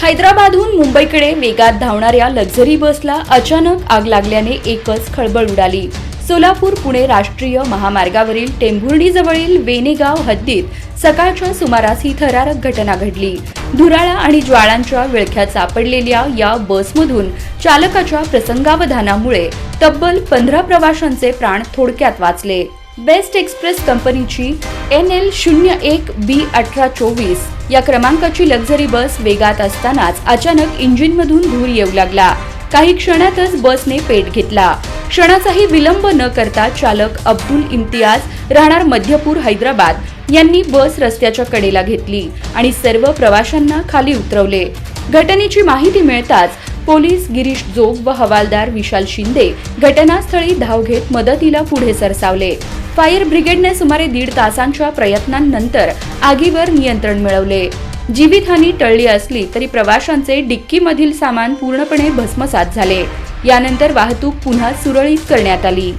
हैदराबादहून मुंबईकडे वेगात धावणाऱ्या लक्झरी बसला अचानक आग लागल्याने एकच खळबळ उडाली। सोलापूर पुणे राष्ट्रीय महामार्गावरील टेंभुर्णीजवळील वेनेगाव हद्दीत सकाळच्या सुमारास ही थरारक घटना घडली। धुराळा आणि ज्वाळांच्या विळख्यात सापडलेल्या या बसमधून चालकाच्या प्रसंगावधानामुळे तब्बल 15 प्रवाशांचे प्राण थोडक्यात वाचले। बेस्ट एक्सप्रेस कंपनीची NL01B1824 या क्रमांकाची लक्झरी बस वेगात असतानाच अचानक इंजिनमधून धूर येऊ लागला। काही क्षणातच बसने पेट घेतला। क्षणाचाही विलंब न करता चालक अब्दुल इम्तियाज राहणार मध्यपूर हैदराबाद यांनी बस रस्त्याच्या कडेला घेतली आणि सर्व प्रवाशांना खाली उतरवले। घटनेची माहिती मिळताच पोलीस गिरीश जोग व हवालदार विशाल शिंदे घटनास्थळी धाव घेत मदतीला पुढे सरसावले। फायर ब्रिगेडने सुमारे 1.5 तासांच्या प्रयत्नांनंतर आगीवर नियंत्रण मिळवले। जीवितहानी टळली असली तरी प्रवाशांचे डिक्कीमधील सामान पूर्णपणे भस्मसात झाले। यानंतर वाहतूक पुन्हा सुरळीत करण्यात आली।